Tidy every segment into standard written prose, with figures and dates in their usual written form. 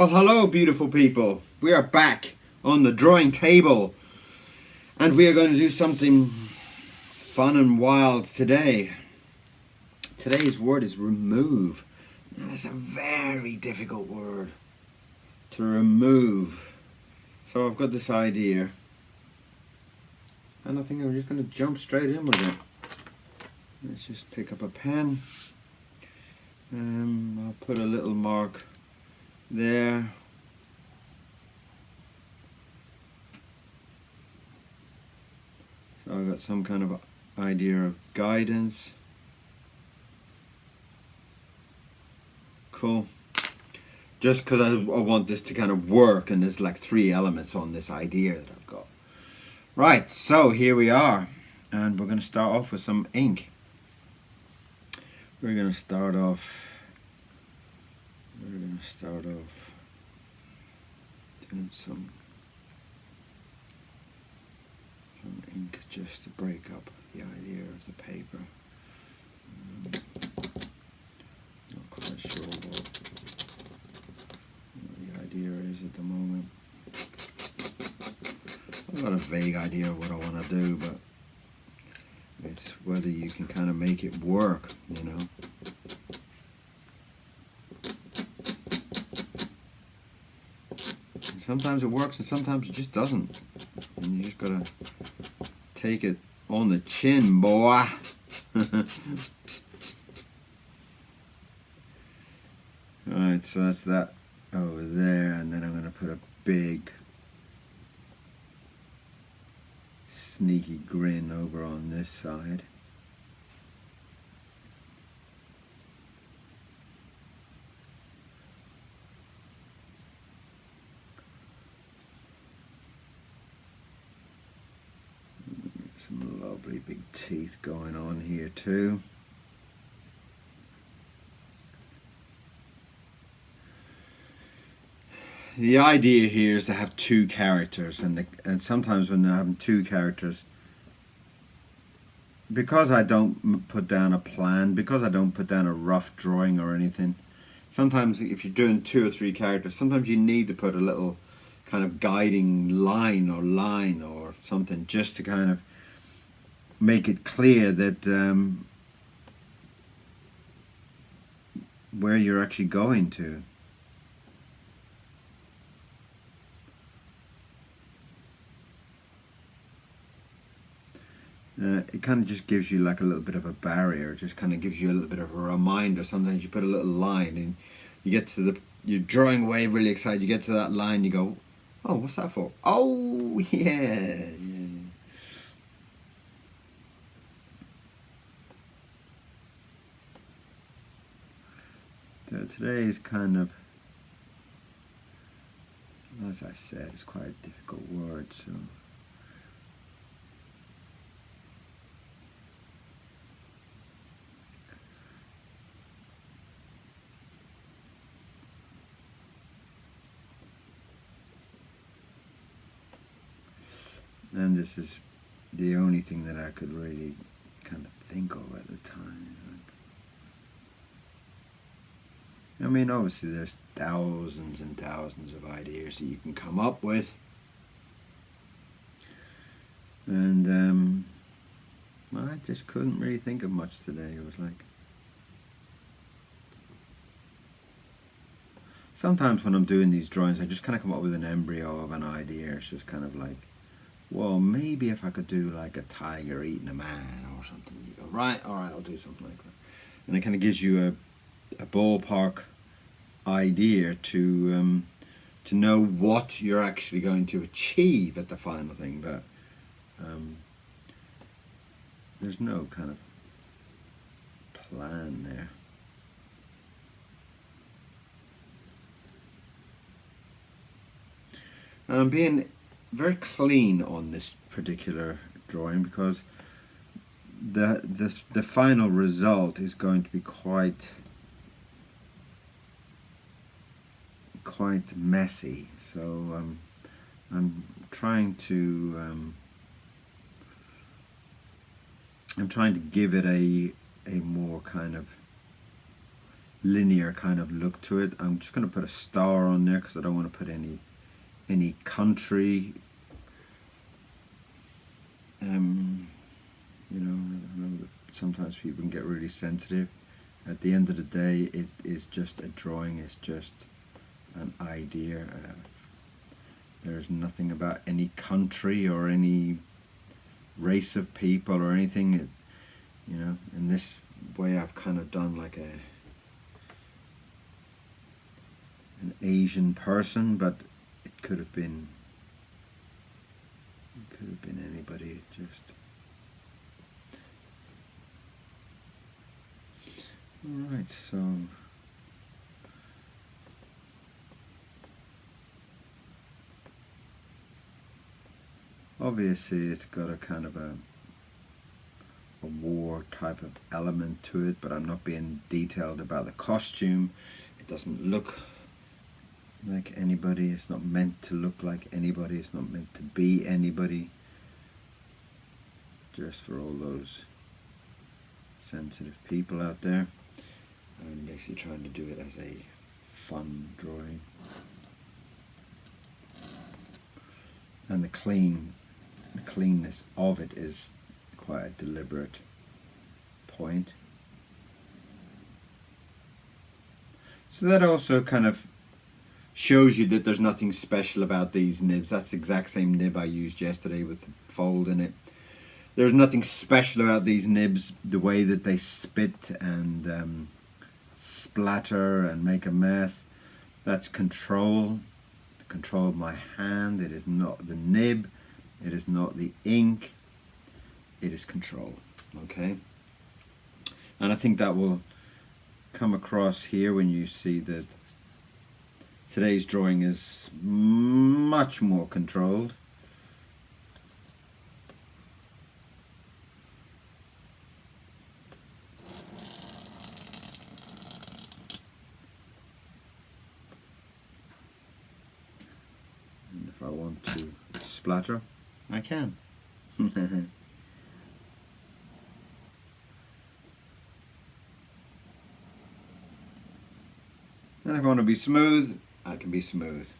Well, hello, beautiful people. We are back on the drawing table, and we are going to do something fun and wild today. Today's word is remove. Now, that's a very difficult word to remove. So I've got this idea, and I think I'm just going to jump straight in with it. Let's just pick up a pen. I'll put a little mark there. So I've got some kind of idea of guidance. Cool. Just because I want this to kind of work, and there's like 3 elements on this idea that I've got. Right, so here we are, and we're going to start off with some ink. We're going to start off doing some ink just to break up the idea of the paper. Not quite sure what the idea is at the moment. I've got a vague idea of what I want to do, but it's whether you can kind of make it work, you know. Sometimes it works and sometimes it just doesn't. And you just gotta take it on the chin, boy. Alright, so that's that over there, and then I'm gonna put a big sneaky grin over on this side. Some lovely big teeth going on here too. The idea here is to have 2 characters, and sometimes when they're having 2 characters, because I don't put down a plan, because I don't put down a rough drawing or anything, sometimes if you're doing 2 or 3 characters, sometimes you need to put a little kind of guiding line or something just to kind of make it clear that where you're actually going to. It kind of just gives you like a little bit of a barrier. It just kind of gives you a little bit of a reminder. Sometimes you put a little line and you get to you're drawing away really excited, you get to that line, you go, oh, what's that for? Oh, yeah. So today is kind of, as I said, it's quite a difficult word, so. And this is the only thing that I could really kind of think of at the time. I mean, obviously there's thousands and thousands of ideas that you can come up with. And I just couldn't really think of much today. It was like, sometimes when I'm doing these drawings, I just kind of come up with an embryo of an idea. It's just kind of like, well, maybe if I could do like a tiger eating a man or something. You go, right, all right, I'll do something like that. And it kind of gives you a ballpark idea to know what you're actually going to achieve at the final thing, but there's no kind of plan there. And I'm being very clean on this particular drawing because the final result is going to be quite messy. So I'm trying to give it a more kind of linear kind of look to it. I'm just going to put a star on there because I don't want to put any country. You know, I know that sometimes people can get really sensitive. At the end of the day, it is just a drawing. It's just an idea. There's nothing about any country or any race of people or anything. You know, in this way, I've kind of done like an Asian person, but it could have been anybody. Just all right. So. Obviously it's got a kind of a war type of element to it, but I'm not being detailed about the costume. It doesn't look like anybody. It's not meant to look like anybody. It's not meant to be anybody. Just for all those sensitive people out there. I'm basically trying to do it as a fun drawing. And the cleanness of it is quite a deliberate point. So that also kind of shows you that there's nothing special about these nibs. That's the exact same nib I used yesterday with the fold in it. There's nothing special about these nibs, the way that they spit and splatter and make a mess. That's control. The control of my hand. It is not the nib. It is not the ink, it is control, okay? And I think that will come across here when you see that today's drawing is much more controlled. And if I want to splatter, I can. And if I want to be smooth, I can be smooth.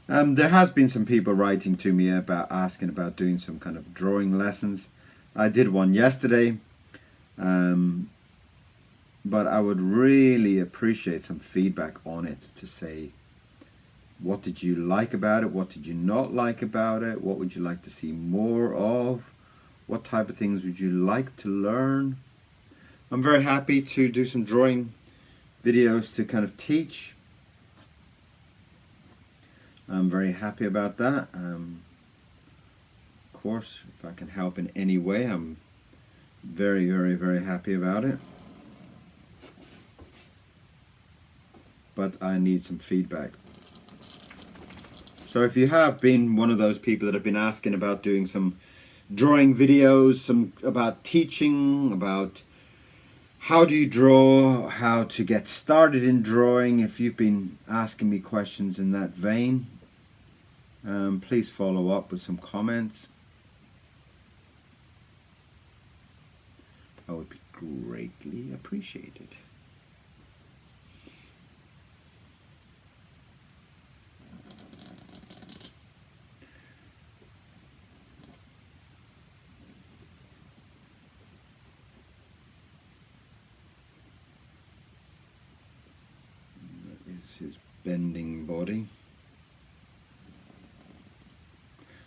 There has been some people writing to me about asking about doing some kind of drawing lessons. I did one yesterday, but I would really appreciate some feedback on it to say, what did you like about it? What did you not like about it? What would you like to see more of? What type of things would you like to learn? I'm very happy to do some drawing videos to kind of teach. I'm very happy about that. Of course, if I can help in any way, I'm very, very, very happy about it. But I need some feedback. So if you have been one of those people that have been asking about doing some drawing videos, about teaching, about how do you draw, how to get started in drawing, if you've been asking me questions in that vein, please follow up with some comments. That would be greatly appreciated. His bending body.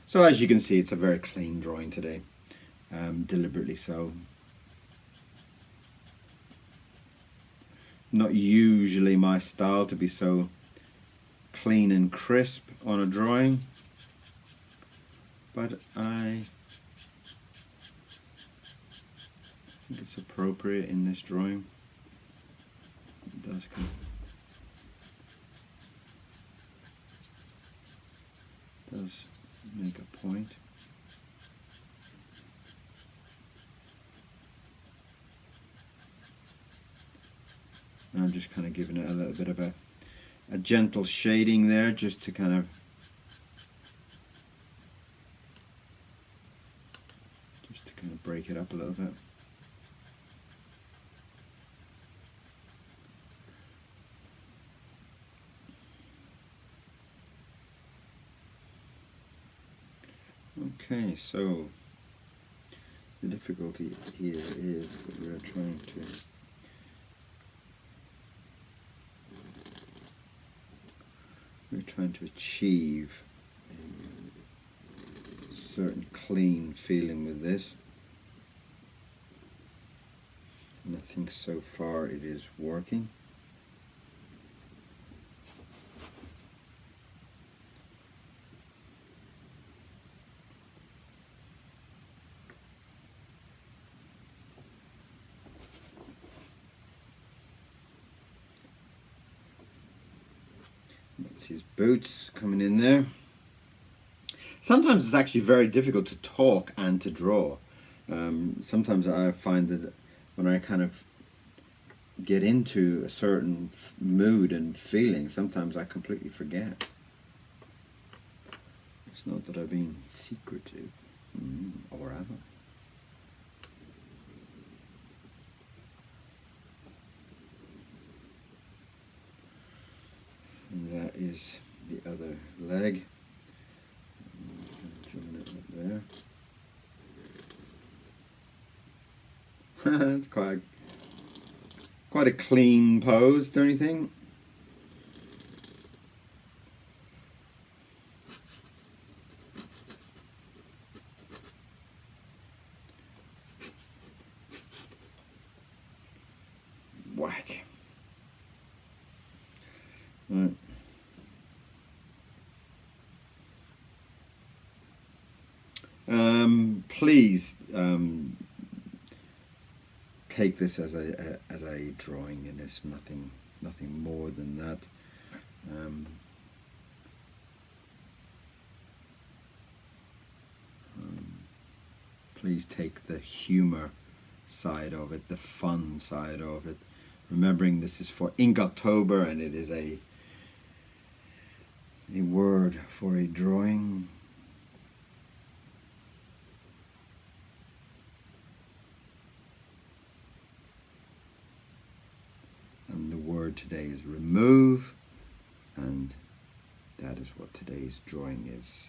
So as you can see, it's a very clean drawing today, deliberately so. Not usually my style to be so clean and crisp on a drawing, but I think it's appropriate in this drawing. It does come. Does make a point. And I'm just kind of giving it a little bit of a gentle shading there, just to kind of break it up a little bit. Okay, so the difficulty here is that we're trying to achieve a certain clean feeling with this, and I think so far it is working. That's his boots coming in there. Sometimes it's actually very difficult to talk and to draw. Sometimes I find that when I kind of get into a certain mood and feeling, sometimes I completely forget. It's not that I've been secretive, or have I? And that is the other leg. Join it up there. It's quite a clean pose, don't you think? Whack. Right. Please take this as a drawing, and it's nothing more than that. Please take the humor side of it, the fun side of it. Remembering this is for Inktober, and it is a word for a drawing. And the word today is remove, and that is what today's drawing is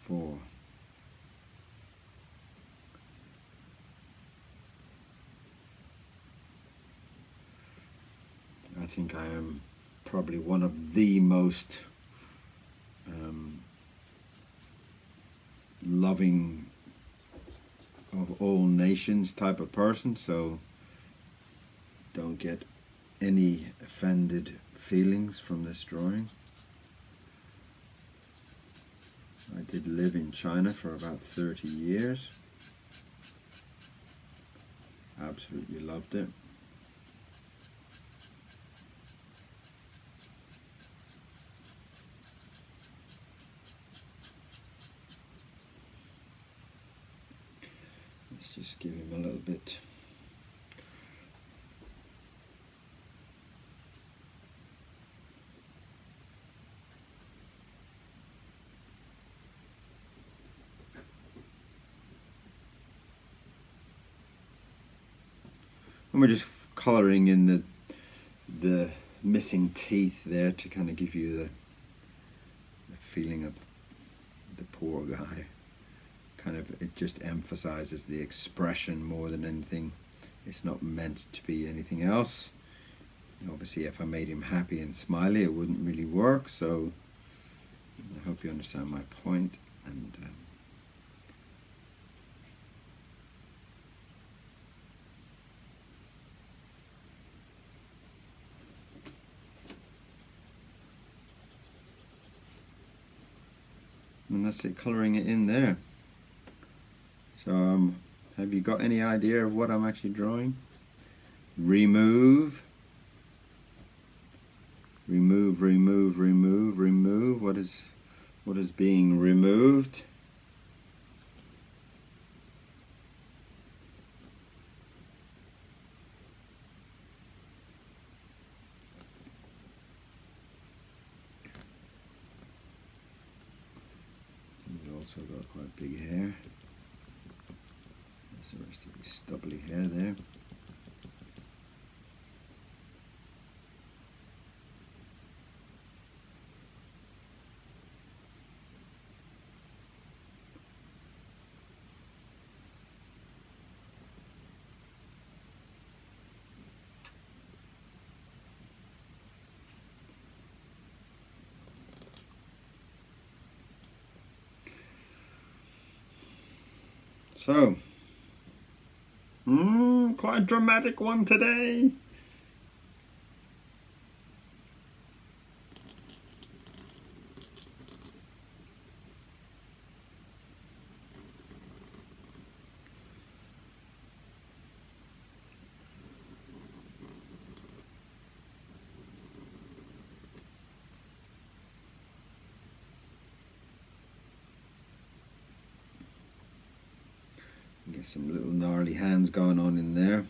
for. I think I am probably one of the most loving of all nations type of person, so don't get any offended feelings from this drawing. I did live in China for about 30 years. Absolutely loved it. Let's just give him a little bit. And we're just colouring in the missing teeth there to kind of give you the feeling of the poor guy. Kind of, it just emphasizes the expression more than anything. It's not meant to be anything else. Obviously, if I made him happy and smiley, it wouldn't really work. So I hope you understand my point. And that's it, colouring it in there. So have you got any idea of what I'm actually drawing? Remove. Remove, remove, remove, remove. What is being removed? He's also got quite big hair. There's the rest of his stubbly hair there. So, quite a dramatic one today. Get some little gnarly hands going on in there.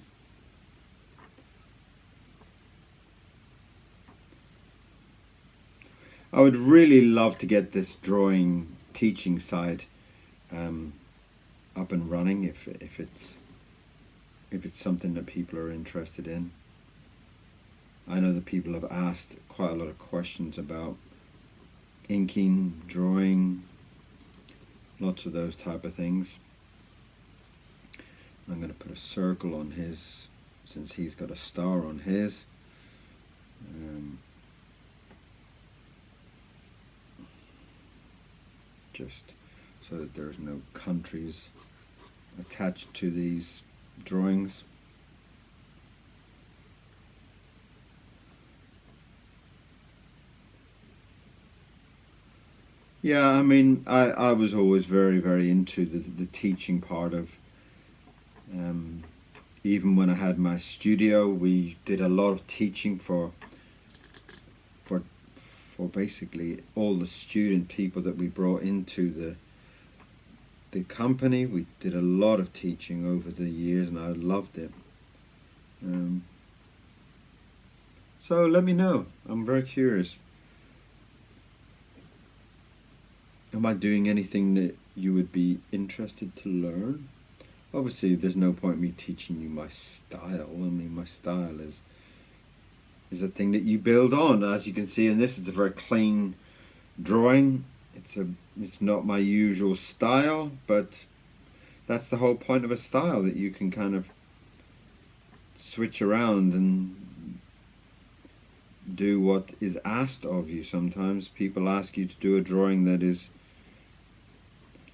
I would really love to get this drawing teaching side up and running if it's something that people are interested in. I know that people have asked quite a lot of questions about inking, drawing, lots of those type of things. I'm going to put a circle on his, since he's got a star on his. Just so that there's no countries attached to these drawings. Yeah, I mean, I was always very, very into the teaching part of, even when I had my studio, we did a lot of teaching for basically all the student people that we brought into the company. We did a lot of teaching over the years, and I loved it. So let me know. I'm very curious. Am I doing anything that you would be interested to learn? Obviously, there's no point me teaching you my style. I mean, my style is a thing that you build on. As you can see in this, it's a very clean drawing. It's not my usual style, but that's the whole point of a style, that you can kind of switch around and do what is asked of you. Sometimes people ask you to do a drawing that is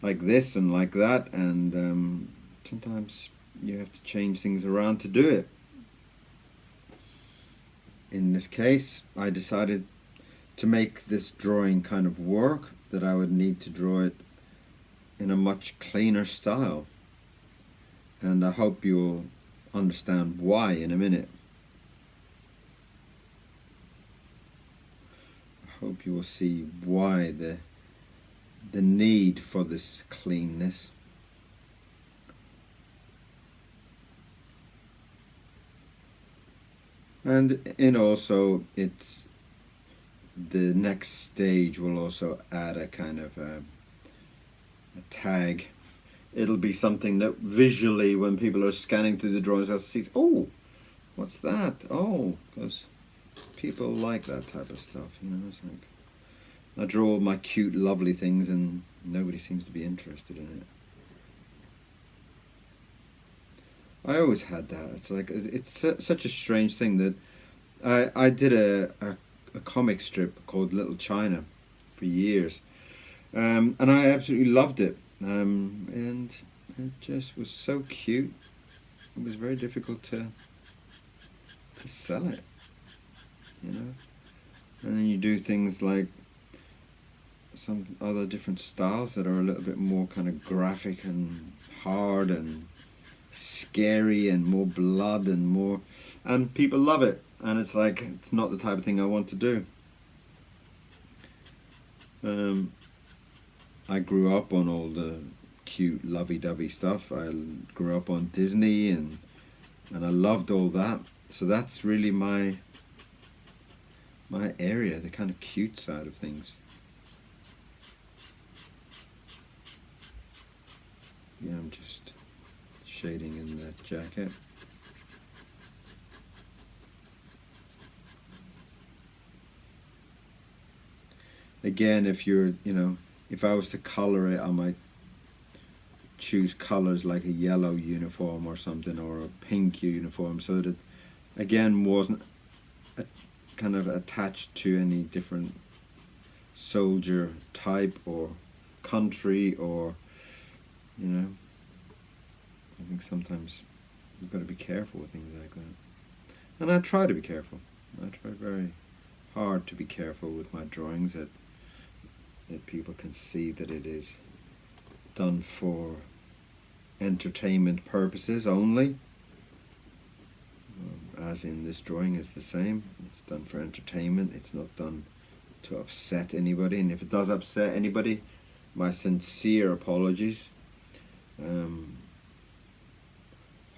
like this and like that, and sometimes you have to change things around to do it. In this case, I decided to make this drawing kind of work, that I would need to draw it in a much cleaner style. And I hope you'll understand why in a minute. I hope you will see why the need for this cleanness. And also, it's the next stage will also add a kind of a tag. It'll be something that visually, when people are scanning through the drawings, they'll see, oh, what's that? Oh, because people like that type of stuff, you know. It's like, I draw all my cute, lovely things, and nobody seems to be interested in it. I always had that. It's like, it's such a strange thing that I did a comic strip called Little China for years, and I absolutely loved it, and it just was so cute. It was very difficult to sell it, you know. And then you do things like some other different styles that are a little bit more kind of graphic and hard and scary and more blood and more, and people love it, and it's like, it's not the type of thing I want to do. I grew up on all the cute lovey-dovey stuff. I grew up on Disney, and I loved all that, so that's really my area, the kind of cute side of things. Yeah, I'm just shading in the jacket. Again, if you're, you know, if I was to color it, I might choose colors like a yellow uniform or something, or a pink uniform, so that, again, wasn't kind of attached to any different soldier type or country, or, you know, I think sometimes you've got to be careful with things like that. And I try to be careful. I try very hard to be careful with my drawings, that people can see that it is done for entertainment purposes only. As in this drawing is the same. It's done for entertainment. It's not done to upset anybody. And if it does upset anybody, my sincere apologies.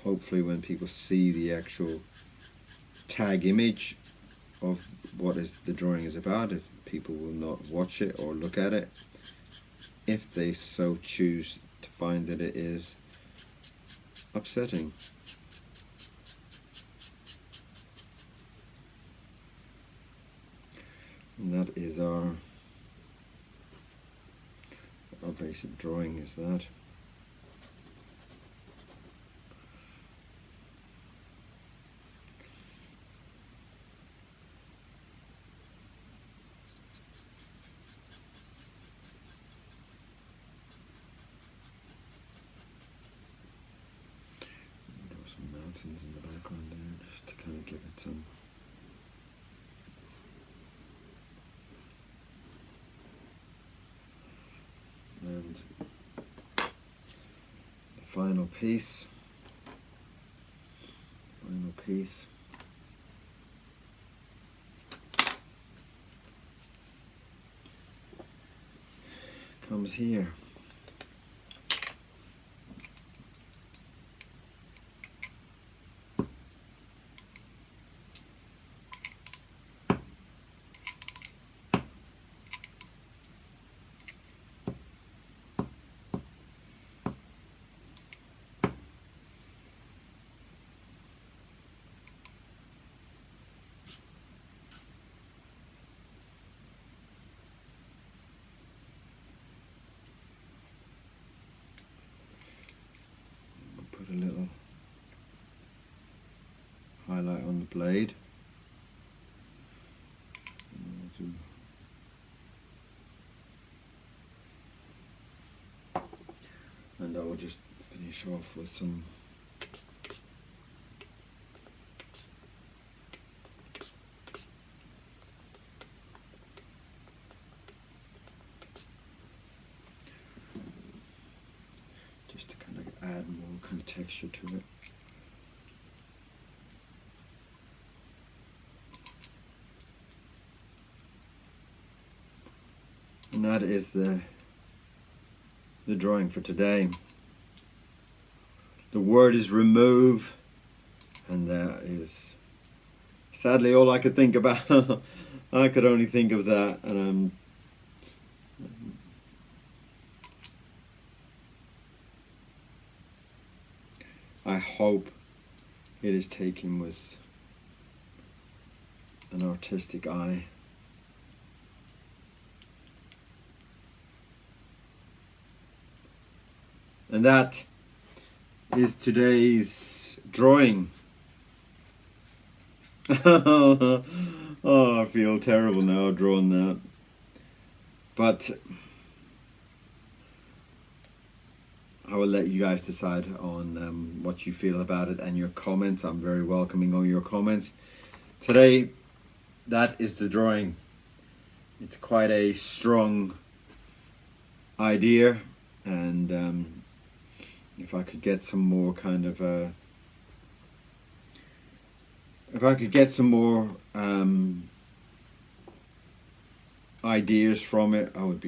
Hopefully when people see the actual tag image of what is the drawing is about, if people will not watch it or look at it, if they so choose to find that it is upsetting. And that is our basic drawing is that. Some mountains in the background there, just to kind of give it some and the final piece comes here. A little highlight on the blade. And I will just finish off with some just to kind of add more kind of texture to it. And that is the drawing for today. The word is remove, and that is sadly all I could think about. I could only think of that, and I hope it is taken with an artistic eye. And that is today's drawing. Oh, I feel terrible now drawing that. But I will let you guys decide on what you feel about it and your comments. I'm very welcoming on your comments. Today, that is the drawing. It's quite a strong idea, and if I could get some more kind of if I could get some more ideas from it, I would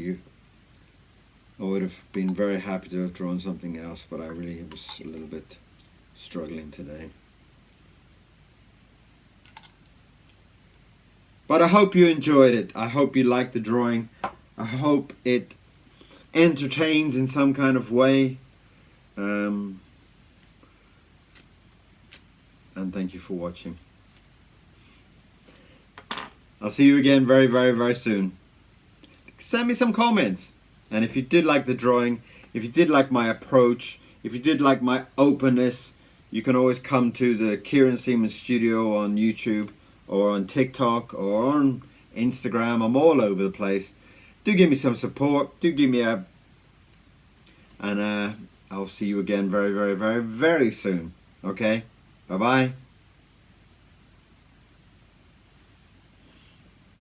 have been very happy to have drawn something else, but I really was a little bit struggling today. But I hope you enjoyed it. I hope you liked the drawing. I hope it entertains in some kind of way. And thank you for watching. I'll see you again very, very, very soon. Send me some comments. And if you did like the drawing, if you did like my approach, if you did like my openness, you can always come to the Kieron Siemens Studio on YouTube or on TikTok or on Instagram. I'm all over the place. Do give me some support. Do give me and I'll see you again very, very, very, very soon. Okay? Bye-bye.